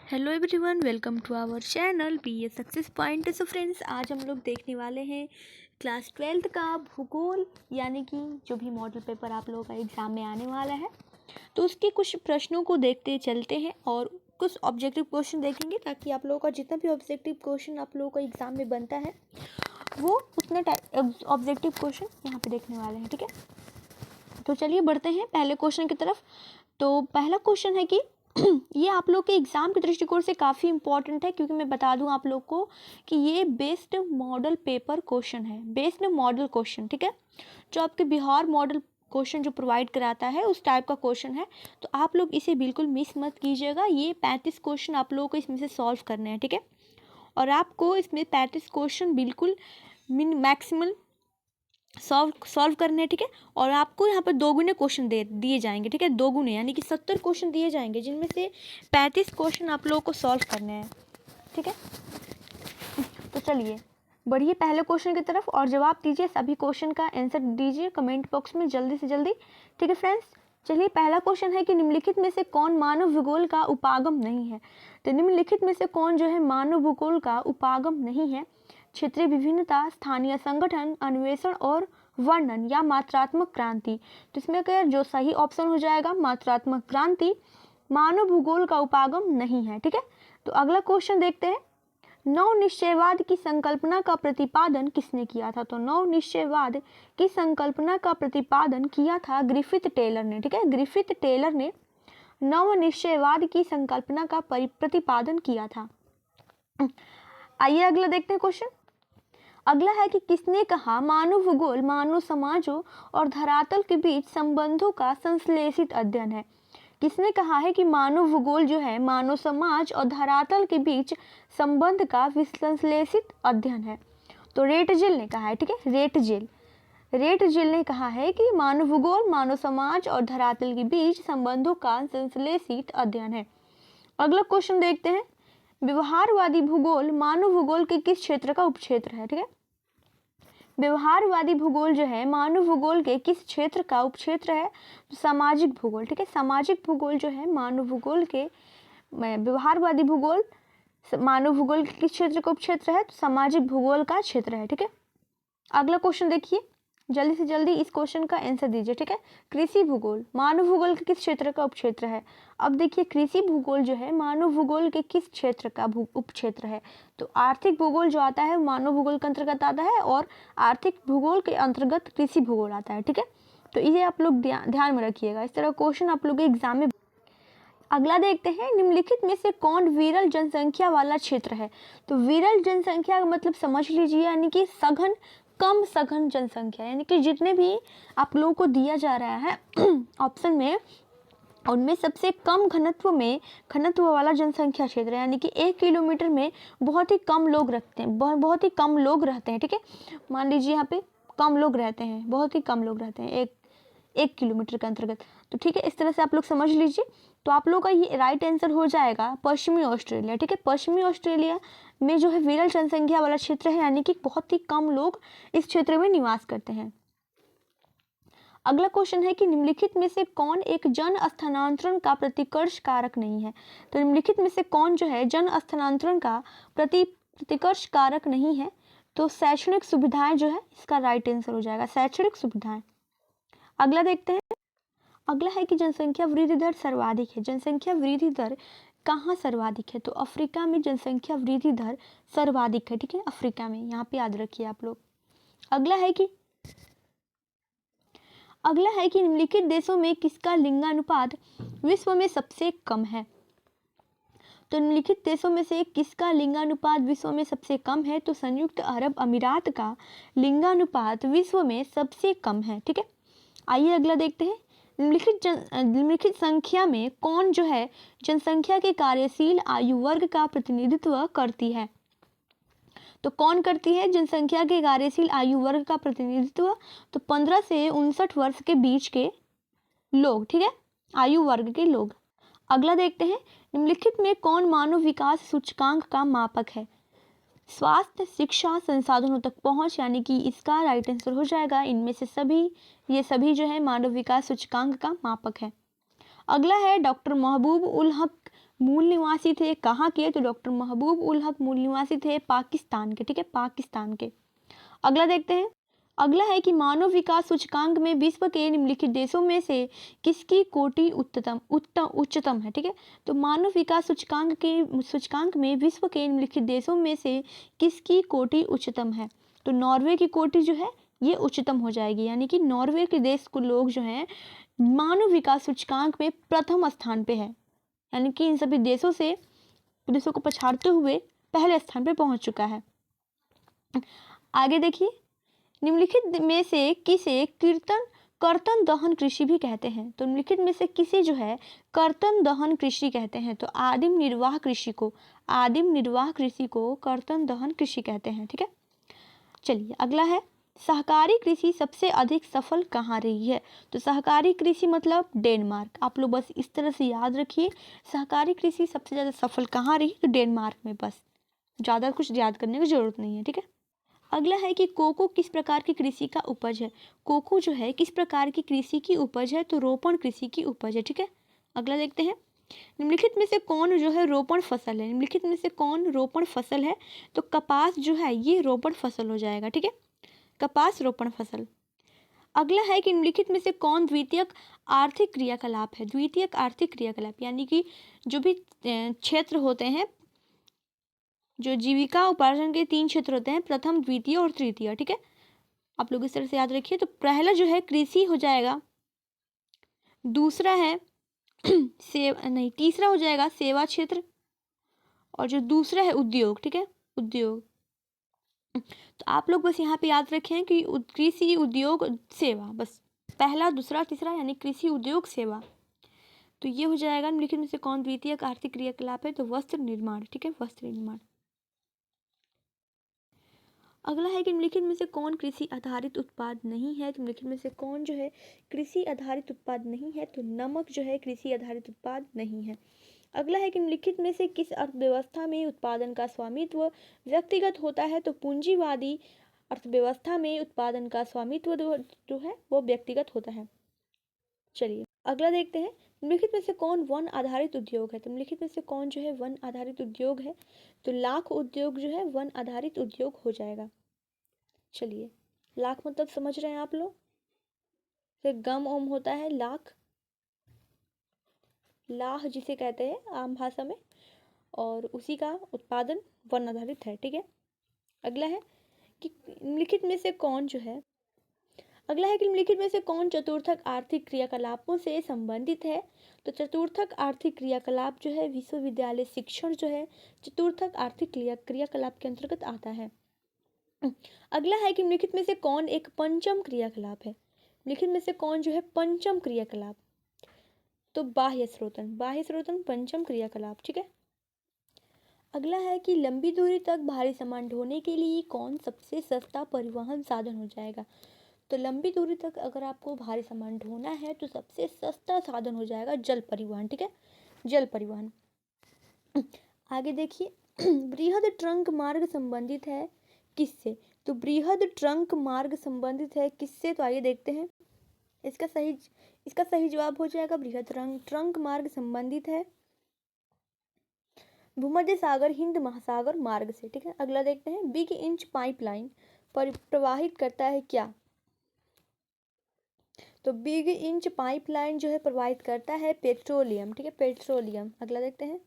Hello everyone, welcome to our channel BA success point. So friends, आज हम लोग देखने वाले हैं क्लास 12th का भूगोल, यानी कि जो भी मॉडल पेपर आप लोगों का एग्ज़ाम में आने वाला है। तो उसके कुछ प्रश्नों को देखते चलते हैं और कुछ ऑब्जेक्टिव क्वेश्चन देखेंगे, ताकि आप लोगों का जितना भी ऑब्जेक्टिव क्वेश्चन आप लोगों को एग्ज़ाम में बनता है वो उतने ऑब्जेक्टिव क्वेश्चन यहाँ पे देखने वाले हैं। ठीक है, तो चलिए बढ़ते हैं पहले क्वेश्चन की तरफ। तो पहला क्वेश्चन है कि ये आप लोग के एग्ज़ाम के दृष्टिकोण से काफ़ी इंपॉर्टेंट है, क्योंकि मैं बता दूं आप लोग को कि ये बेस्ड मॉडल पेपर क्वेश्चन है, बेस्ड मॉडल क्वेश्चन। ठीक है, जो आपके बिहार मॉडल क्वेश्चन जो प्रोवाइड कराता है उस टाइप का क्वेश्चन है। तो आप लोग इसे बिल्कुल मिस मत कीजिएगा। ये 35 क्वेश्चन आप लोगों को इसमें से सॉल्व करने हैं। ठीक है, और आपको इसमें 35 क्वेश्चन बिल्कुल मैक्सिमल सॉल्व करने हैं। ठीक है, और आपको यहाँ पर 2 गुने क्वेश्चन दिए जाएंगे। ठीक है, 2 गुने यानी कि 70 क्वेश्चन दिए जाएंगे, जिनमें से 35 क्वेश्चन आप लोगों को सॉल्व करने हैं। ठीक है, तो चलिए बढ़िए पहले क्वेश्चन की तरफ और जवाब दीजिए। सभी क्वेश्चन का आंसर दीजिए कमेंट बॉक्स में जल्दी से जल्दी। ठीक है फ्रेंड्स, चलिए पहला क्वेश्चन है कि निम्नलिखित में से कौन मानव भूगोल का उपागम नहीं है। तो निम्नलिखित में से कौन जो है मानव भूगोल का उपागम नहीं है? क्षेत्रीय विभिन्नता, स्थानीय संगठन, अन्वेषण और वर्णन या मात्रात्मक क्रांति। तो इसमें अगर जो सही ऑप्शन हो जाएगा मात्रात्मक क्रांति, मानव भूगोल का उपागम नहीं है। ठीक है, तो अगला क्वेश्चन देखते हैं। नव निश्चयवाद की संकल्पना का प्रतिपादन किसने किया था? तो नव निश्चयवाद की संकल्पना का प्रतिपादन किया था ग्रिफिथ टेलर ने। ठीक है, ग्रिफिथ टेलर ने नव निश्चयवाद की संकल्पना का प्रतिपादन किया था। आइए अगला देखते हैं क्वेश्चन। अगला है कि किसने कहा मानव भूगोल मानव समाजों और धरातल के बीच संबंधों का संश्लेषित अध्ययन है? किसने कहा है कि मानव भूगोल जो है मानव समाज और धरातल के बीच संबंध का संश्लेषित अध्ययन है? तो रेटजेल ने कहा है। ठीक है, रेटजेल ने कहा है कि मानव भूगोल मानव समाज और धरातल के बीच संबंधों का संश्लेषित अध्ययन है। अगला क्वेश्चन देखते हैं। व्यवहारवादी भूगोल मानव भूगोल के किस क्षेत्र का उपक्षेत्र है? ठीक है, व्यवहारवादी भूगोल जो है मानव भूगोल के किस क्षेत्र का उपक्षेत्र है? तो सामाजिक भूगोल। ठीक है, सामाजिक भूगोल जो है मानव भूगोल के, व्यवहारवादी भूगोल मानव भूगोल के किस क्षेत्र का उपक्षेत्र है? तो सामाजिक भूगोल का क्षेत्र है। ठीक है, अगला क्वेश्चन देखिए, जल्दी से जल्दी इस क्वेश्चन का आंसर दीजिए। ठीक है, कृषि भूगोल मानव भूगोल के किस क्षेत्र का उपक्षेत्र है? अब देखिए, कृषि भूगोल जो है मानव भूगोल के किस क्षेत्र का उपक्षेत्र है? तो आर्थिक भूगोल जो आता है मानव भूगोल के अंतर्गत आता है, और आर्थिक भूगोल के अंतर्गत कृषि भूगोल आता है। ठीक है, तो इसे आप लोग ध्यान में रखिएगा। इस तरह क्वेश्चन आप लोग के एग्जाम में। अगला देखते हैं। निम्नलिखित में से कौन विरल जनसंख्या वाला क्षेत्र है? तो विरल जनसंख्या का मतलब समझ लीजिए, यानी कि सघन, कम सघन जनसंख्या, यानी कि जितने भी आप लोगों को दिया जा रहा है ऑप्शन में, उनमें सबसे कम घनत्व वाला जनसंख्या क्षेत्र, यानी कि 1 किलोमीटर में बहुत ही कम लोग रखते हैं, बहुत ही कम लोग रहते हैं। ठीक है, मान लीजिए यहाँ पे कम लोग रहते हैं, बहुत ही कम लोग रहते हैं एक किलोमीटर के अंतर्गत। तो ठीक है, इस तरह से आप लोग समझ लीजिए। तो आप लोग का ये राइट आंसर हो जाएगा पश्चिमी ऑस्ट्रेलिया। ठीक है, पश्चिमी ऑस्ट्रेलिया में जो है विरल जनसंख्या वाला क्षेत्र है, यानी कि बहुत ही कम लोग इस क्षेत्र में निवास करते हैं। अगला क्वेश्चन है कि निम्नलिखित में से कौन एक जन स्थानांतरण का प्रतिकर्ष कारक नहीं है? तो निम्नलिखित में से कौन जो है जन स्थानांतरण का प्रतिकर्ष कारक नहीं है? तो शैक्षणिक सुविधाएं जो है इसका राइट आंसर हो जाएगा, शैक्षणिक सुविधाएं। अगला देखते हैं। अगला है कि जनसंख्या वृद्धि दर सर्वाधिक है। जनसंख्या वृद्धि दर कहाँ सर्वाधिक है? तो अफ्रीका में जनसंख्या वृद्धि दर सर्वाधिक है। ठीक है, अफ्रीका में, यहाँ पे याद रखिए आप लोग। अगला है कि निम्नलिखित देशों में किसका लिंगानुपात विश्व में सबसे कम है? तो निम्नलिखित देशों में से किसका लिंगानुपात विश्व में सबसे कम है? तो संयुक्त अरब अमीरात का लिंगानुपात विश्व में सबसे कम है। ठीक है, आइए अगला देखते हैं। निम्नलिखित संख्या में कौन जो है जनसंख्या के कार्यशील आयु वर्ग का प्रतिनिधित्व करती है? तो कौन करती है जनसंख्या के कार्यशील आयु वर्ग का प्रतिनिधित्व? तो 15 से 59 वर्ष के बीच के लोग। ठीक है, आयु वर्ग के लोग। अगला देखते हैं। निम्नलिखित में कौन मानव विकास सूचकांक का मापक है? स्वास्थ्य, शिक्षा, संसाधनों तक पहुंच, यानी कि इसका राइट आंसर हो जाएगा इनमें से सभी, ये सभी जो है मानव विकास सूचकांक का मापक है। अगला है डॉक्टर महबूब उल हक मूल निवासी थे कहाँ के? तो डॉक्टर महबूब उल हक मूल निवासी थे पाकिस्तान के, ठीक है, पाकिस्तान के। अगला देखते हैं। अगला है कि मानव विकास सूचकांक में विश्व के निम्नलिखित देशों में से किसकी कोटि उच्चतम है, ठीक है। तो मानव विकास सूचकांक में विश्व के निम्नलिखित देशों में से किसकी कोटि उच्चतम है? तो नॉर्वे की कोटि जो है ये उच्चतम हो जाएगी, यानी कि नॉर्वे के देश को लोग जो हैं मानव विकास सूचकांक में प्रथम स्थान पे है, यानी कि इन सभी देशों को पछाड़ते हुए पहले स्थान पे पहुंच चुका है। आगे देखिए, निम्नलिखित में से किसे कर्तन दहन कृषि भी कहते हैं? तो निम्नलिखित में से किसे जो है कर्तन दहन कृषि कहते हैं? तो आदिम निर्वाह कृषि को कर्तन दहन कृषि कहते हैं, ठीक है। चलिए अगला है, सहकारी कृषि सबसे अधिक सफल कहाँ रही है? तो सहकारी कृषि मतलब डेनमार्क। आप लोग बस इस तरह से याद रखिए, सहकारी कृषि सबसे ज़्यादा सफल कहाँ रही? तो डेनमार्क में। बस ज़्यादा कुछ याद करने की जरूरत नहीं है, ठीक है। अगला है कि कोको किस प्रकार की कृषि का उपज है? कोको जो है किस प्रकार की कृषि की उपज है? तो रोपण कृषि की उपज है, ठीक है। अगला देखते हैं, निम्नलिखित में से कौन जो है रोपण फसल है? निम्नलिखित में से कौन रोपण फसल है? तो कपास जो है ये रोपण फसल हो जाएगा, ठीक है, कपास रोपण फसल। अगला है कि निम्नलिखित में से कौन द्वितीयक आर्थिक क्रियाकलाप है? द्वितीयक आर्थिक क्रियाकलाप यानी कि जो भी क्षेत्र होते हैं, जो जीविका उपार्जन के 3 क्षेत्र होते हैं, प्रथम द्वितीय और तृतीय, ठीक है। आप लोग इस तरह से याद रखिए। तो पहला जो है कृषि हो जाएगा, दूसरा है तीसरा हो जाएगा सेवा क्षेत्र, और जो दूसरा है उद्योग, ठीक है, उद्योग। तो आप लोग बस यहाँ पे याद रखें कि कृषि उद्योग सेवा, बस पहला दूसरा तीसरा यानी कृषि उद्योग सेवा। तो ये हो जाएगा निम्नलिखित में से कौन द्वितीयक आर्थिक क्रियाकलाप है? तो वस्त्र निर्माण, ठीक है, वस्त्र निर्माण। अगला है कि निम्नलिखित में से कौन कृषि आधारित उत्पाद नहीं है? तो निम्नलिखित में से कौन जो है कृषि आधारित उत्पाद नहीं है? तो नमक जो है कृषि आधारित उत्पाद नहीं है। अगला है कि निम्नलिखित में से किस अर्थव्यवस्था में उत्पादन का स्वामित्व व्यक्तिगत होता है? तो पूंजीवादी अर्थव्यवस्था में उत्पादन का स्वामित्व जो है वो व्यक्तिगत होता है। चलिए अगला देखते हैं, निम्नलिखित में से कौन वन आधारित उद्योग है? तो निम्नलिखित में से कौन जो है वन आधारित उद्योग है? तो लाख उद्योग जो है वन आधारित उद्योग हो जाएगा। चलिए, लाख मतलब समझ रहे हैं आप लोग? फिर गम ओम होता है लाख, लाह जिसे कहते हैं आम भाषा में, और उसी का उत्पादन वन आधारित है, ठीक है। अगला है कि निम्नलिखित में से कौन जो है अगला है कि निम्नलिखित में से कौन चतुर्थक आर्थिक क्रियाकलापों से संबंधित है? तो चतुर्थक आर्थिक क्रियाकलाप जो है विश्वविद्यालय शिक्षण जो है चतुर्थक आर्थिक क्रियाकलाप के अंतर्गत आता है। अगला है कि निम्नलिखित में से कौन एक पंचम क्रियाकलाप है? निम्नलिखित में से कौन जो है पंचम क्रियाकलाप? तो बाह्य स्रोतन पंचम क्रियाकलाप, ठीक है। अगला है कि लंबी दूरी तक भारी सामान ढोने के लिए कौन सबसे सस्ता परिवहन साधन हो जाएगा? तो लंबी दूरी तक अगर आपको भारी सामान ढोना है तो सबसे सस्ता साधन हो जाएगा जल परिवहन, ठीक है, जल परिवहन। आगे देखिए, बृहद ट्रंक मार्ग संबंधित है किससे? तो बृहद ट्रंक मार्ग संबंधित है किससे? तो आइए देखते हैं। इसका सही जवाब हो जाएगा बृहद ट्रंक मार्ग संबंधित है भूमध्य सागर हिंद महासागर मार्ग से, ठीक है। अगला देखते हैं, बिग इंच पाइपलाइन प्रवाहित करता है क्या? तो बिग इंच पाइपलाइन जो है प्रवाहित करता है पेट्रोलियम, ठीक है, पेट्रोलियम। अगला देखते हैं,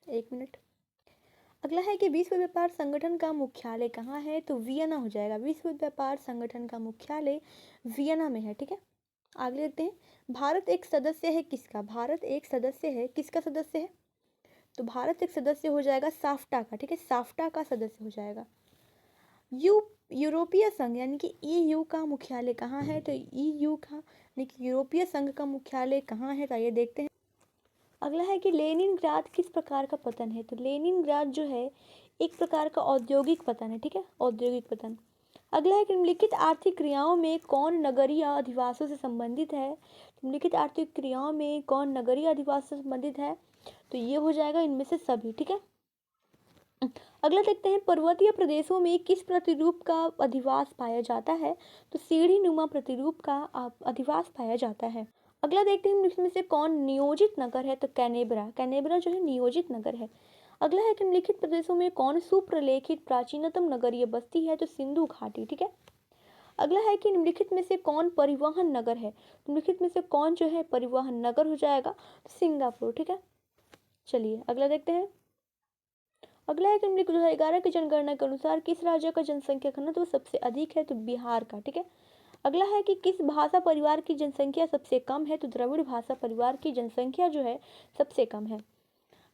1 मिनट। अगला है कि विश्व व्यापार संगठन का मुख्यालय कहाँ है? तो वियना हो जाएगा। विश्व व्यापार संगठन का मुख्यालय वियना में है, ठीक है। आगे देखते हैं, भारत एक सदस्य है किसका? भारत एक सदस्य है किसका सदस्य है? तो भारत एक सदस्य हो जाएगा साफ्टा का, ठीक है, साफ्टा का सदस्य हो जाएगा। यूरोपीय संघ यानी कि ईयू का मुख्यालय कहाँ है? तो ईयू का यानी कि यूरोपीय संघ का मुख्यालय कहाँ है? तो आइए देखते हैं। अगला है कि लेनिनग्राद किस प्रकार का पतन है? तो लेनिनग्राद जो है एक प्रकार का औद्योगिक पतन है, ठीक है, औद्योगिक पतन। अगला है कि निम्नलिखित आर्थिक क्रियाओं में कौन नगरीय अधिवासों से संबंधित है? निम्नलिखित आर्थिक क्रियाओं में कौन नगरीय अधिवास से संबंधित है? तो ये हो जाएगा इनमें से सभी, ठीक है। अगला देखते हैं, पर्वतीय प्रदेशों में किस प्रतिरूप का अधिवास पाया जाता है? तो सीढ़ी नुमा प्रतिरूप का अधिवास पाया जाता है। अगला देखते हैं निम्नलिखित में से कौन नियोजित नगर है, तो कैनबरा। कैनबरा जो है नियोजित नगर है। अगला है कि निम्नलिखित प्रदेशों में कौन सुप्रलेखित प्राचीनतम नगरीय बस्ती है, तो सिंधु घाटी। ठीक है। अगला है कि निम्नलिखित में से कौन परिवहन नगर है, निम्नलिखित में से कौन जो है परिवहन नगर हो जाएगा, तो सिंगापुर। ठीक है। चलिए अगला देखते हैं। अगला है कि निम्नलिखित 2011 की जनगणना के अनुसार किस राज्य का जनसंख्या घनत्व सबसे अधिक है, तो बिहार का। ठीक है। अगला है कि किस भाषा परिवार की जनसंख्या सबसे कम है, तो द्रविड़ भाषा परिवार की जनसंख्या जो है सबसे कम है।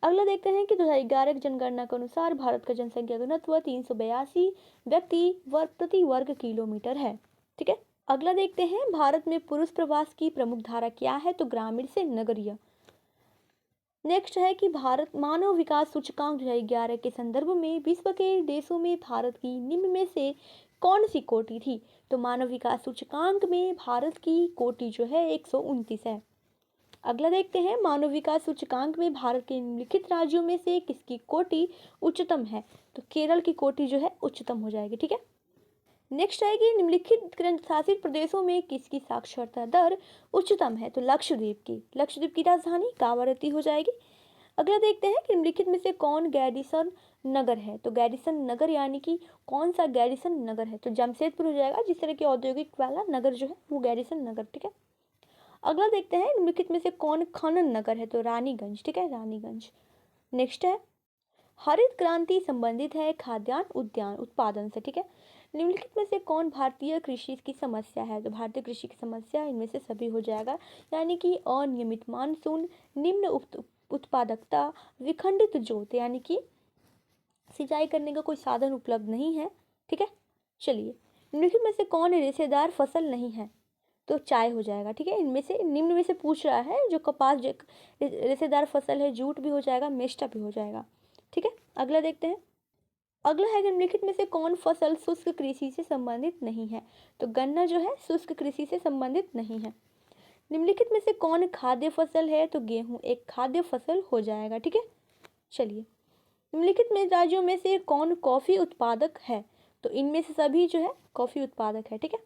अगला देखते हैं कि 2011 की जनगणना के अनुसार भारत का जनसंख्या घनत्व 382 व्यक्ति वर्ग प्रति वर्ग किलोमीटर है। ठीक है। अगला देखते हैं भारत में पुरुष प्रवास की प्रमुख धारा क्या है, तो ग्रामीण से नगरीय। नेक्स्ट है कि भारत मानव विकास सूचकांक 2011 के संदर्भ में विश्व के देशों में भारत की निम्न में से कौन सी कोटि थी, तो मानव विकास सूचकांक में भारत की कोटि जो है 129 है। अगला देखते हैं मानव विकास सूचकांक में भारत के निम्नलिखित राज्यों में से किसकी कोटि उच्चतम है, तो केरल की कोटि जो है उच्चतम हो जाएगी। ठीक है। नेक्स्ट है कि निम्नलिखित केंद्र शासित प्रदेशों में किसकी साक्षरता दर उच्चतम है, तो लक्षद्वीप की। लक्षद्वीप की राजधानी कावारती हो जाएगी। अगला देखते हैं कि निम्नलिखित में से कौन गैरिसन नगर है, तो गैरिसन नगर यानी कि कौन सा गैरिसन नगर है, तो जमशेदपुर हो जाएगा। जिस तरह के औद्योगिक वाला नगर जो है वो गैरिसन नगर। ठीक है। अगला देखते हैं निम्नलिखित में से कौन खनन नगर है, तो रानीगंज। ठीक है, रानीगंज। नेक्स्ट है हरित क्रांति संबंधित है खाद्यान्न उद्यान उत्पादन से। ठीक है। निम्नलिखित में से कौन भारतीय कृषि की समस्या है, तो भारतीय कृषि की समस्या इनमें से सभी हो जाएगा, यानी कि अनियमित मानसून, निम्न उत्पादकता, विखंडित जोत यानी कि सिंचाई करने का कोई साधन उपलब्ध नहीं है। ठीक है। चलिए निम्नलिखित में से कौन रेशेदार फसल नहीं है, तो चाय हो जाएगा। ठीक है। इनमें से निम्न में से पूछ रहा है, जो कपास रेशेदार फसल है, जूट भी हो जाएगा, मेस्टा भी हो जाएगा। ठीक है। अगला देखते हैं। अगला है निम्नलिखित में से कौन फसल शुष्क कृषि से संबंधित नहीं है, तो गन्ना जो है शुष्क कृषि से संबंधित नहीं है। निम्नलिखित में से कौन खाद्य फसल है, तो गेहूं एक खाद्य फसल हो जाएगा। ठीक है। चलिए निम्नलिखित में राज्यों में से कौन कॉफी उत्पादक है, तो इनमें से सभी जो है कॉफी उत्पादक है। ठीक है।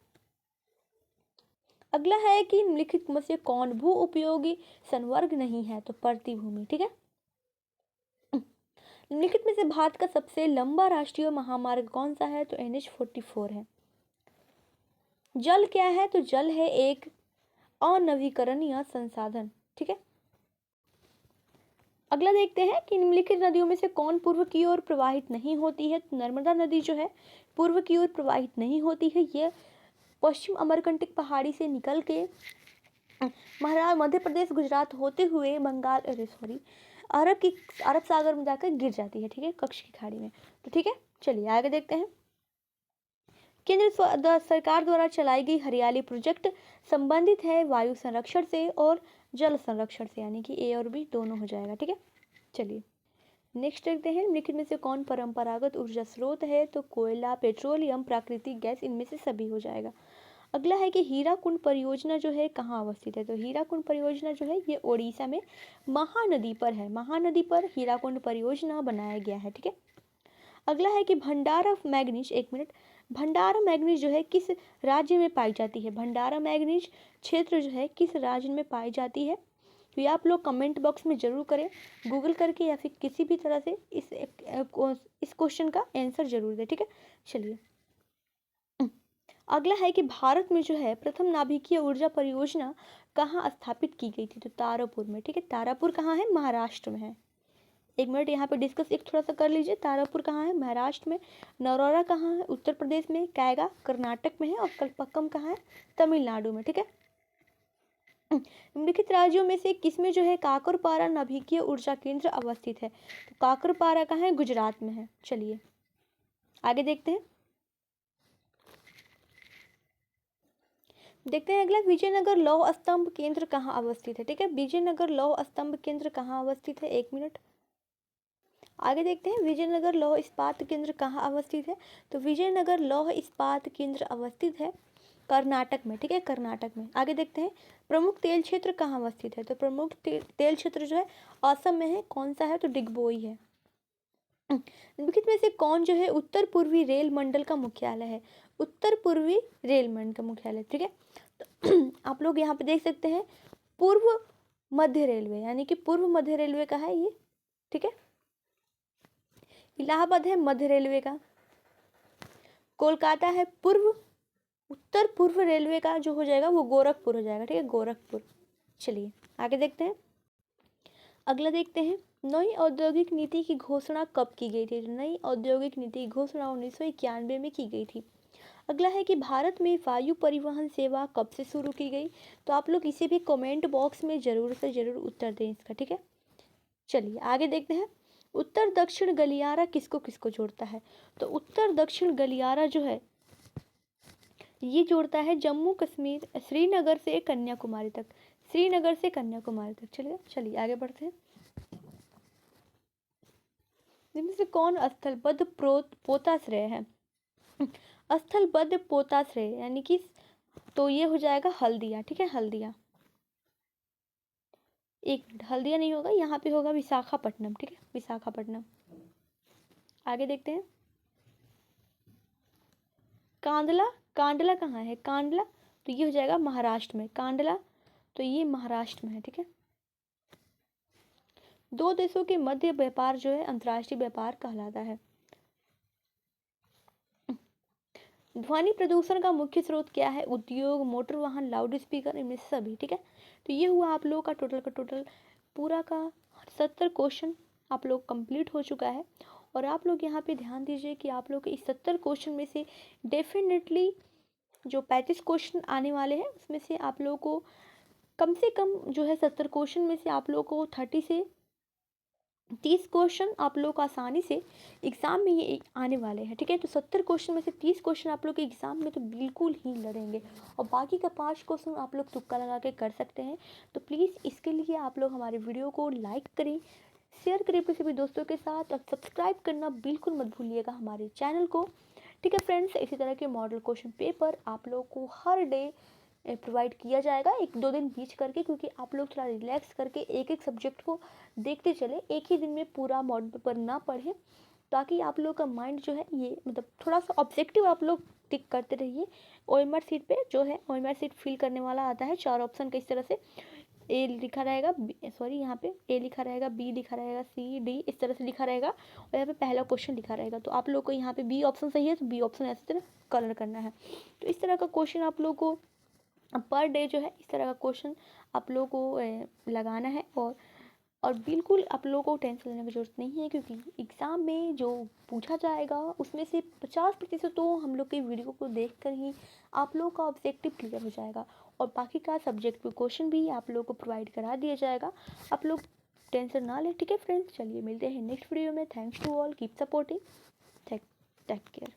अगला है कि निम्नलिखित में से कौन भू उपयोगी संवर्ग नहीं है, तो प्रतिभूमि। ठीक है। निम्नलिखित में से भारत का सबसे लंबा राष्ट्रीय महामार्ग कौन सा है, तो NH-44 है। जल क्या है, तो जल है एक अनवीकरणीय संसाधन। ठीक है। अगला देखते हैं कि निम्नलिखित नदियों में से कौन पूर्व की ओर प्रवाहित नहीं होती है, तो नर्मदा नदी जो है पूर्व की ओर प्रवाहित नहीं होती है। यह पश्चिम अमरकंटक पहाड़ी से निकल के महाराष्ट्र, मध्य प्रदेश, गुजरात होते हुए बंगाल अरब सागर में जाकर गिर जाती है। ठीक है, कच्छ की खाड़ी में। तो ठीक है, चलिए आगे देखते हैं। केंद्र सरकार द्वारा चलाई गई हरियाली प्रोजेक्ट संबंधित है वायु संरक्षण से और जल संरक्षण से, यानी कि ए और बी दोनों हो जाएगा। ठीक है। चलिए नेक्स्ट देखते हैं निम्नलिखित में से कौन परंपरागत ऊर्जा स्रोत है, तो कोयला, पेट्रोलियम, प्राकृतिक गैस इनमें से सभी हो जाएगा। अगला है कि हीराकुंड परियोजना जो है कहाँ अवस्थित है, तो हीराकुंड परियोजना जो है ये ओडिशा में महानदी पर है। महानदी पर हीराकुंड परियोजना बनाया गया है। ठीक है। अगला है कि भंडारा मैग्नीज, एक मिनट, भंडारा मैग्नीज जो है किस राज्य में पाई जाती है, भंडारा मैग्नीज क्षेत्र जो है किस राज्य में पाई जाती है, तो ये आप लोग कमेंट बॉक्स में जरूर करें, गूगल करके या फिर किसी भी तरह से इस क्वेश्चन का आंसर जरूर दें। ठीक है। चलिए अगला है कि भारत में जो है प्रथम नाभिकीय ऊर्जा परियोजना कहाँ स्थापित की गई थी, तो तारापुर में। ठीक है, तारापुर कहाँ है, महाराष्ट्र में है। एक मिनट यहाँ पे डिस्कस एक थोड़ा सा कर लीजिए। तारापुर कहाँ है, महाराष्ट्र में। नौरोरा कहाँ है, उत्तर प्रदेश में। कैगा कर्नाटक में है। और कलपक्कम कहाँ है, तमिलनाडु में। ठीक है। निम्नलिखित राज्यों में से किसमें जो है काकरपारा नाभिकीय ऊर्जा केंद्र अवस्थित है, तो काकरपारा कहाँ है, गुजरात में है। चलिए आगे देखते हैं। देखते हैं अगला, विजयनगर लौह स्तंभ केंद्र कहाँ अवस्थित है। ठीक है, विजयनगर लौह स्तंभ केंद्र कहाँ अवस्थित है, एक मिनट आगे देखते हैं। विजयनगर लौह इस्पात केंद्र कहाँ अवस्थित है, तो विजयनगर लौह इस्पात केंद्र अवस्थित है कर्नाटक में। ठीक है, कर्नाटक में। आगे देखते हैं प्रमुख तेल क्षेत्र कहाँ अवस्थित है, तो प्रमुख तेल क्षेत्र जो है असम में है। कौन सा है, तो डिगबोई है। निम्नलिखित में से कौन जो है उत्तर पूर्वी रेल मंडल का मुख्यालय है, उत्तर पूर्वी रेल मंडल का मुख्यालय। ठीक है, तो आप लोग यहाँ पे देख सकते हैं पूर्व मध्य रेलवे, यानी कि पूर्व मध्य रेलवे का है ये, ठीक है। इलाहाबाद है मध्य रेलवे का, कोलकाता है पूर्व, उत्तर पूर्व रेलवे का जो हो जाएगा वो गोरखपुर हो जाएगा, ठीक है, गोरखपुर। चलिए आगे देखते हैं, अगला देखते हैं, नई औद्योगिक नीति की घोषणा कब की गई थी। नई औद्योगिक नीति की घोषणा 1991 में की गई थी। अगला है कि भारत में वायु परिवहन सेवा कब से शुरू की गई। तो आप लोग इसे भी कमेंट बॉक्स में ज़रूर से ज़रूर उत्तर दें इसका, ठीक है। चलिए आगे देखते हैं, उत्तर दक्षिण गलियारा किसको किसको जोड़ता है। तो उत्तर दक्षिण गलियारा जो है ये जोड़ता है जम्मू कश्मीर, श्रीनगर से कन्याकुमारी तक, श्रीनगर से कन्याकुमारी तक। चलिए आगे बढ़ते हैं, इनमें से कौन स्थलबद्ध पोताश्रय है। स्थलबद्ध पोताश्रय यानी कि, तो ये हो जाएगा हल्दिया, ठीक है, हल्दिया। एक मिनट, हल्दिया नहीं होगा, यहाँ पे होगा विशाखापट्टनम, ठीक है, विशाखापट्टनम। आगे देखते हैं, कांडला, कांडला कहाँ है, कांडला तो ये हो जाएगा महाराष्ट्र में, कांडला तो ये महाराष्ट्र में है, ठीक है। दो देशों के मध्य व्यापार जो है अंतर्राष्ट्रीय व्यापार कहलाता है। ध्वनि प्रदूषण का मुख्य स्रोत क्या है। उद्योग, मोटर वाहन, लाउड स्पीकर, इनमें से सभी, ठीक है। तो ये हुआ आप लोगों का टोटल पूरा का 70 क्वेश्चन आप लोग कंप्लीट हो चुका है। और आप लोग यहाँ पे ध्यान दीजिए कि आप लोग इस 70 क्वेश्चन में से डेफिनेटली जो 35 क्वेश्चन आने वाले हैं उसमें से आप लोगों को कम से कम जो है 70 क्वेश्चन में से आप लोगों को 30 से 30 क्वेश्चन आप लोग आसानी से एग्ज़ाम में ये आने वाले हैं, ठीक है। तो 70 क्वेश्चन में से 30 क्वेश्चन आप लोग के एग्ज़ाम में तो बिल्कुल ही लड़ेंगे, और बाकी का 5 क्वेश्चन आप लोग तुक्का लगा के कर सकते हैं। तो प्लीज़ इसके लिए आप लोग हमारे वीडियो को लाइक करें, शेयर करें अपने सभी दोस्तों के साथ, और सब्सक्राइब करना बिल्कुल मत भूलिएगा हमारे चैनल को, ठीक है फ्रेंड्स। इसी तरह के मॉडल क्वेश्चन पेपर आप लोग को हर डे प्रोवाइड किया जाएगा, 1-2 दिन बीच करके, क्योंकि आप लोग थोड़ा रिलैक्स करके एक एक सब्जेक्ट को देखते चले, एक ही दिन में पूरा मॉडल पेपर ना पढ़ें, ताकि आप लोग का माइंड जो है ये मतलब थोड़ा सा ऑब्जेक्टिव आप लोग टिक करते रहिए। ओएमआर सीट पे जो है ओएमआर सीट फिल करने वाला आता है 4 ऑप्शन का, इस तरह से ए लिखा रहेगा, सॉरी यहाँ पे ए लिखा रहेगा, बी लिखा रहेगा, सी डी इस तरह से लिखा रहेगा, और यहाँ पे पहला क्वेश्चन लिखा रहेगा। तो आप लोग को यहाँ पे बी ऑप्शन सही है तो बी ऑप्शन ऐसे तरह कलर करना है। तो इस तरह का क्वेश्चन आप लोग को पर डे जो है इस तरह का क्वेश्चन आप लोगों को लगाना है। और बिल्कुल आप लोगों को टेंशन लेने की ज़रूरत नहीं है, क्योंकि एग्ज़ाम में जो पूछा जाएगा उसमें से 50% तो हम लोग के वीडियो को देखकर ही आप लोगों का ऑब्जेक्टिव क्लियर हो जाएगा, और बाकी का सब्जेक्ट पे क्वेश्चन भी आप लोगों को प्रोवाइड करा दिया जाएगा। आप लोग टेंशन ना लें, ठीक है फ्रेंड्स। चलिए मिलते हैं नेक्स्ट वीडियो में। Thanks to all, keep supporting, take care.